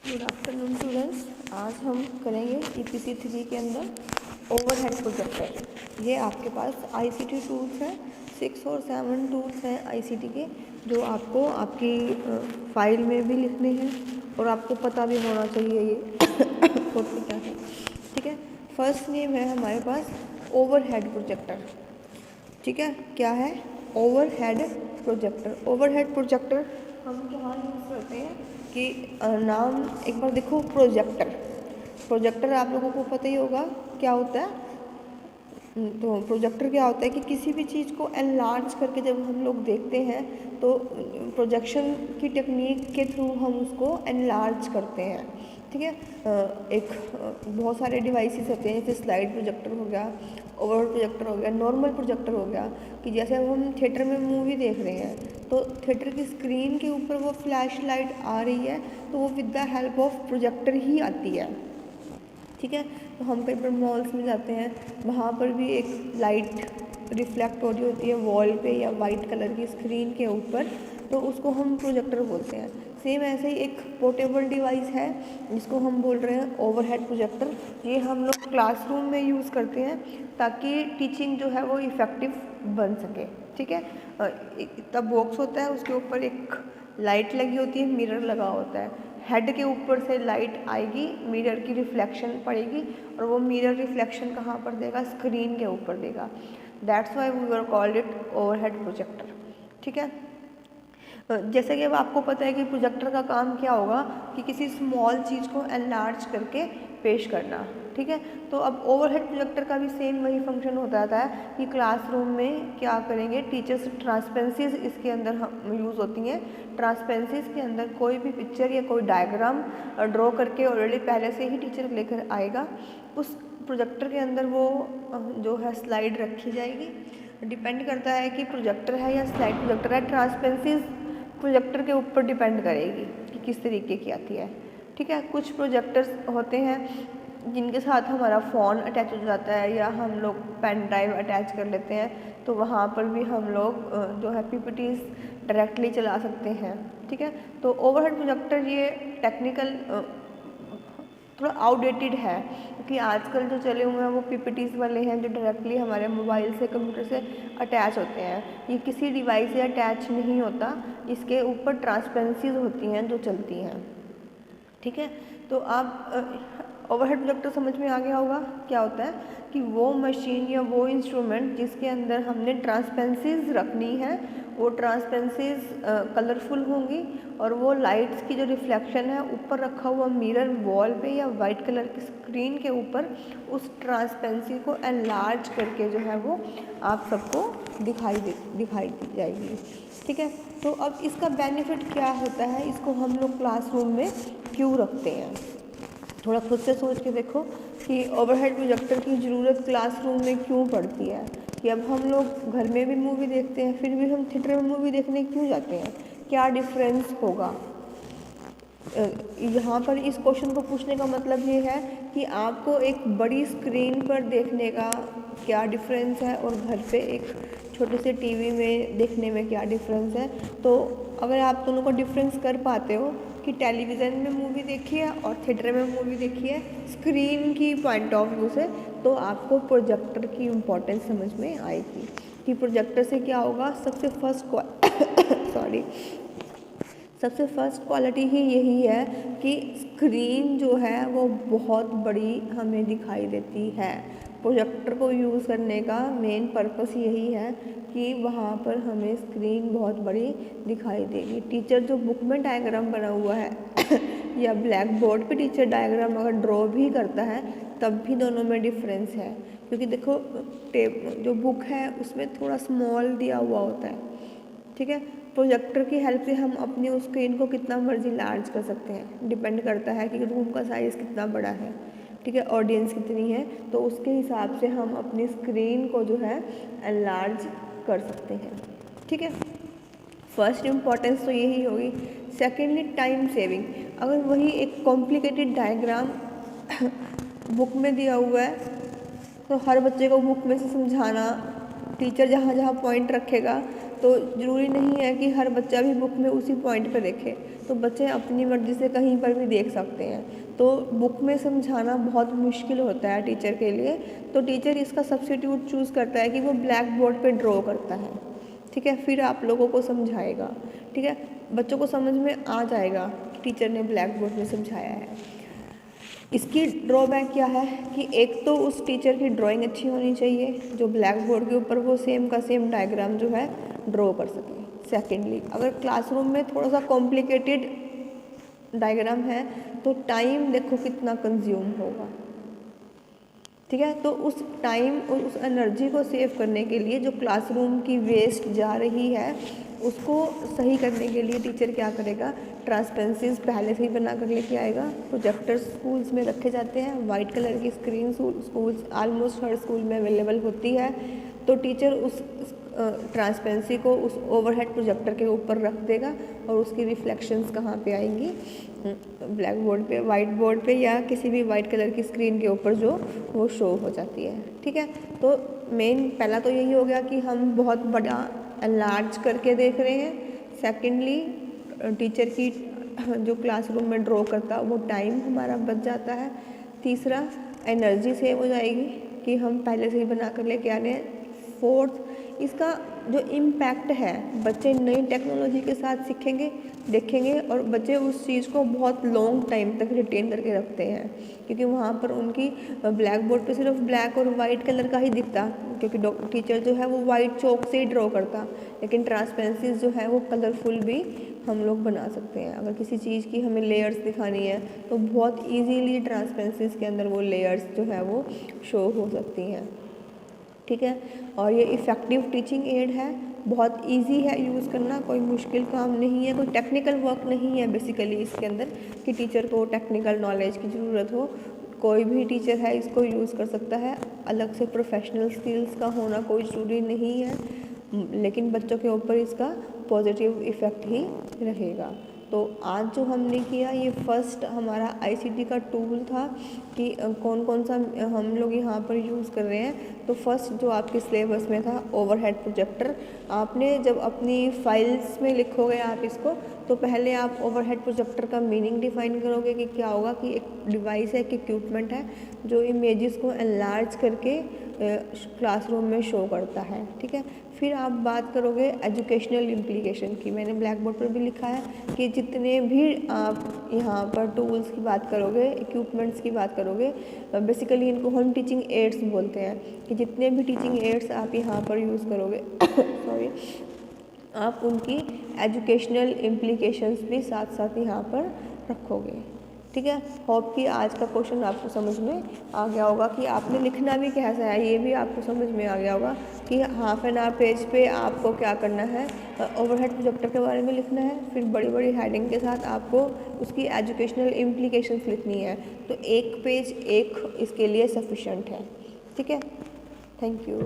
Good afternoon students. आज हम करेंगे EPC 3 के अंदर ओवरहेड प्रोजेक्टर। ये आपके पास ICT टूल्स हैं, 6 और 7 टूल्स हैं ICT के, जो आपको आपकी फाइल में भी लिखने हैं और आपको पता भी होना चाहिए ये होते क्या है। ठीक है, फर्स्ट नेम है हमारे पास ओवरहेड प्रोजेक्टर। ठीक है, क्या है? Overhead projector. ओवरहेड प्रोजेक्टर हम कहाँ यूज़ करते हैं कि नाम एक बार देखो, प्रोजेक्टर। प्रोजेक्टर आप लोगों को पता ही होगा क्या होता है। तो प्रोजेक्टर क्या होता है कि किसी भी चीज़ को एनलार्ज करके जब हम लोग देखते हैं तो प्रोजेक्शन की टेक्निक के थ्रू हम उसको एनलार्ज करते हैं। ठीक है, एक बहुत सारे डिवाइसेस होते हैं, जैसे स्लाइड प्रोजेक्टर हो गया, ओवरहेड प्रोजेक्टर हो गया, नॉर्मल प्रोजेक्टर हो गया। कि जैसे अब हम थिएटर में मूवी देख रहे हैं तो थिएटर की स्क्रीन के ऊपर वो फ्लैश लाइट आ रही है तो वो with the help of projector ही आती है। ठीक है, तो हम कई बार मॉल्स में जाते हैं, वहाँ पर भी एक लाइट रिफ्लेक्ट हो रही होती है वॉल पे या वाइट कलर की स्क्रीन के ऊपर, तो उसको हम प्रोजेक्टर बोलते हैं। सेम ऐसे ही एक पोर्टेबल डिवाइस है जिसको हम बोल रहे हैं ओवरहेड प्रोजेक्टर। ये हम लोग क्लासरूम में यूज़ करते हैं ताकि टीचिंग जो है वो इफ़ेक्टिव बन सके। ठीक है, इतना बॉक्स होता है, उसके ऊपर एक लाइट लगी होती है, मिरर लगा होता है। हेड के ऊपर से लाइट आएगी, मिरर की रिफ्लेक्शन पड़ेगी और वो मिरर रिफ्लेक्शन कहाँ पर देगा? स्क्रीन के ऊपर देगा। That's why we are called it overhead projector. ठीक है, जैसे कि अब आपको पता है कि प्रोजेक्टर का काम क्या होगा कि किसी स्मॉल चीज़ को एनलार्ज करके पेश करना। ठीक है, तो अब ओवरहेड प्रोजेक्टर का भी सेम वही फंक्शन होता है कि क्लासरूम में क्या करेंगे, टीचर्स ट्रांसपेरेंसीज इसके अंदर हम यूज़ होती हैं। ट्रांसपेरेंसीज के अंदर कोई भी पिक्चर या कोई डायग्राम ड्रॉ करके ऑलरेडी पहले से ही टीचर लेकर आएगा, उस प्रोजेक्टर के अंदर वो जो है स्लाइड रखी जाएगी। डिपेंड करता है कि प्रोजेक्टर है या स्लाइड प्रोजेक्टर है, ट्रांसपेरेंसीज प्रोजेक्टर के ऊपर डिपेंड करेगी कि किस तरीके की आती है। ठीक है, कुछ प्रोजेक्टर्स होते हैं जिनके साथ हमारा फ़ोन अटैच हो जाता है या हम लोग पेन ड्राइव अटैच कर लेते हैं, तो वहाँ पर भी हम लोग जो है PPTs डायरेक्टली चला सकते हैं। ठीक है, तो ओवरहेड प्रोजेक्टर ये टेक्निकल थोड़ा आउटडेटेड है क्योंकि आजकल जो चले हुए हैं वो PPTs वाले हैं जो डायरेक्टली हमारे मोबाइल से, कंप्यूटर से अटैच होते हैं। ये किसी डिवाइस से अटैच नहीं होता, इसके ऊपर ट्रांसपेरेंसीज होती हैं जो चलती हैं। ठीक है, तो आप ओवरहेड प्रोजेक्टर समझ में आ गया होगा क्या होता है कि वो मशीन या वो इंस्ट्रूमेंट जिसके अंदर हमने ट्रांसपेरेंसीज रखनी है, वो ट्रांसपेरेंसीज कलरफुल होंगी और वो लाइट्स की जो रिफ्लेक्शन है ऊपर रखा हुआ मिरर वॉल पे या वाइट कलर की स्क्रीन के ऊपर उस ट्रांसपेरेंसी को एनलार्ज करके जो है वो आप सबको दिखाई दी जाएगी। ठीक है, तो अब इसका बेनिफिट क्या होता है, इसको हम लोग क्लासरूम में क्यों रखते हैं? थोड़ा खुद से सोच के देखो कि ओवरहेड प्रोजेक्टर की ज़रूरत क्लासरूम में क्यों पड़ती है। कि अब हम लोग घर में भी मूवी देखते हैं, फिर भी हम थिएटर में मूवी देखने क्यों जाते हैं? क्या डिफरेंस होगा? यहाँ पर इस क्वेश्चन को पूछने का मतलब ये है कि आपको एक बड़ी स्क्रीन पर देखने का क्या डिफरेंस है और घर पे एक छोटे से टीवी में देखने में क्या डिफरेंस है। तो अगर आप दोनों को डिफरेंस कर पाते हो कि टेलीविज़न में मूवी देखी है और थिएटर में मूवी देखी है स्क्रीन की पॉइंट ऑफ व्यू से, तो आपको प्रोजेक्टर की इम्पोर्टेंस समझ में आएगी कि प्रोजेक्टर से क्या होगा। सबसे फर्स्ट क्वालिटी ही यही है कि स्क्रीन जो है वो बहुत बड़ी हमें दिखाई देती है। प्रोजेक्टर को यूज़ करने का मेन पर्पस यही है कि वहाँ पर हमें स्क्रीन बहुत बड़ी दिखाई देगी। टीचर जो बुक में डायग्राम बना हुआ है या ब्लैक बोर्ड पे टीचर डायग्राम अगर ड्रॉ भी करता है तब भी दोनों में डिफरेंस है, क्योंकि देखो जो बुक है उसमें थोड़ा स्मॉल दिया हुआ होता है। ठीक है, प्रोजेक्टर की हेल्प से हम अपनी उस स्क्रीन को कितना मर्जी लार्ज कर सकते हैं। डिपेंड करता है कि रूम का साइज़ कितना बड़ा है, ठीक है, ऑडियंस कितनी है, तो उसके हिसाब से हम अपनी स्क्रीन को जो है एनलार्ज कर सकते हैं। ठीक है, फर्स्ट इम्पॉर्टेंस तो यही होगी। Secondly, time saving. अगर वही एक कॉम्प्लिकेटेड डायग्राम बुक में दिया हुआ है तो हर बच्चे को बुक में से समझाना, टीचर जहाँ जहाँ पॉइंट रखेगा तो ज़रूरी नहीं है कि हर बच्चा भी बुक में उसी पॉइंट पर देखे, तो बच्चे अपनी मर्ज़ी से कहीं पर भी देख सकते हैं। तो बुक में समझाना बहुत मुश्किल होता है टीचर के लिए, तो टीचर इसका सब्स्टिट्यूट चूज़ करता है कि वो ब्लैक बोर्ड पे ड्रॉ करता है, ठीक है, फिर आप लोगों को समझाएगा, ठीक है, बच्चों को समझ में आ जाएगा कि टीचर ने ब्लैक बोर्ड में समझाया है। इसकी ड्रॉबैक क्या है कि एक तो उस टीचर की ड्राइंग अच्छी होनी चाहिए जो ब्लैक बोर्ड के ऊपर वो सेम का सेम डायग्राम जो है ड्रॉ कर सके। सेकेंडली, अगर क्लासरूम में थोड़ा सा कॉम्प्लिकेटेड डायग्राम है तो टाइम देखो कितना कंज्यूम होगा, ठीक है। तो उस टाइम और उस एनर्जी को सेव करने के लिए जो क्लासरूम की वेस्ट जा रही है उसको सही करने के लिए टीचर क्या करेगा, ट्रांसपेरेंसीज पहले से ही बना कर लेके आएगा। प्रोजेक्टर स्कूल्स में रखे जाते हैं, वाइट कलर की स्क्रीन स्कूल्स ऑलमोस्ट हर स्कूल में अवेलेबल होती है, तो टीचर उस ट्रांसपेरेंसी को उस ओवरहेड प्रोजेक्टर के ऊपर रख देगा और उसकी रिफ्लेक्शंस कहाँ पे आएंगी, ब्लैक बोर्ड पे, वाइट बोर्ड पे या किसी भी वाइट कलर की स्क्रीन के ऊपर जो वो शो हो जाती है, ठीक है। तो मेन पहला तो यही हो गया कि हम बहुत बड़ा एनलार्ज करके देख रहे हैं। सेकेंडली, टीचर की जो क्लासरूम में ड्रॉ करता वो टाइम हमारा बच जाता है। तीसरा, एनर्जी सेव हो जाएगी कि हम पहले से ही बना कर लेके आ रहे हैं। फोर्थ, इसका जो इम्पैक्ट है, बच्चे नई टेक्नोलॉजी के साथ सीखेंगे, देखेंगे और बच्चे उस चीज़ को बहुत लॉन्ग टाइम तक रिटेन करके रखते हैं, क्योंकि वहाँ पर उनकी ब्लैक बोर्ड पे सिर्फ ब्लैक और वाइट कलर का ही दिखता, क्योंकि टीचर जो है वो वाइट चौक से ही ड्रॉ करता, लेकिन ट्रांसपेरेंसीज जो है वो कलरफुल भी हम लोग बना सकते हैं। अगर किसी चीज़ की हमें लेयर्स दिखानी है तो बहुत ईजीली ट्रांसपेरेंसीज के अंदर वो लेयर्स जो है वो शो हो सकती हैं, ठीक है। और ये इफ़ेक्टिव टीचिंग एड है, बहुत इजी है यूज़ करना, कोई मुश्किल काम नहीं है, कोई टेक्निकल वर्क नहीं है बेसिकली इसके अंदर कि टीचर को टेक्निकल नॉलेज की ज़रूरत हो। कोई भी टीचर है इसको यूज़ कर सकता है, अलग से प्रोफेशनल स्किल्स का होना कोई ज़रूरी नहीं है, लेकिन बच्चों के ऊपर इसका पॉजिटिव इफ़ेक्ट ही रहेगा। तो आज जो हमने किया ये फर्स्ट हमारा आईसीटी का टूल था कि कौन कौन सा हम लोग यहाँ पर यूज़ कर रहे हैं। तो फर्स्ट जो आपके सिलेबस में था ओवरहेड प्रोजेक्टर, आपने जब अपनी फाइल्स में लिखोगे आप इसको, तो पहले आप ओवरहेड प्रोजेक्टर का मीनिंग डिफाइन करोगे कि क्या होगा, कि एक डिवाइस है, एक इक्विपमेंट है जो इमेजेस को एनलार्ज करके क्लासरूम में शो करता है, ठीक है। फिर आप बात करोगे एजुकेशनल इम्प्लीकेशन की, मैंने ब्लैक बोर्ड पर भी लिखा है कि जितने भी आप यहाँ पर टूल्स की बात करोगे, इक्विपमेंट्स की बात करोगे, बेसिकली इनको हम टीचिंग एड्स बोलते हैं, कि जितने भी टीचिंग एड्स आप यहाँ पर यूज़ करोगे सॉरी, आप उनकी एजुकेशनल इम्प्लीकेशंस भी साथ साथ यहाँ पर रखोगे, ठीक है। होप कि आज का क्वेश्चन आपको समझ में आ गया होगा कि आपने लिखना भी कैसा है, ये भी आपको समझ में आ गया होगा कि हाफ एन आवर पेज पे आपको क्या करना है, ओवरहेड प्रोजेक्टर के बारे में लिखना है, फिर बड़ी बड़ी हेडिंग के साथ आपको उसकी एजुकेशनल इम्प्लीकेशंस लिखनी है। तो एक पेज एक इसके लिए सफिशेंट है, ठीक है। Thank you.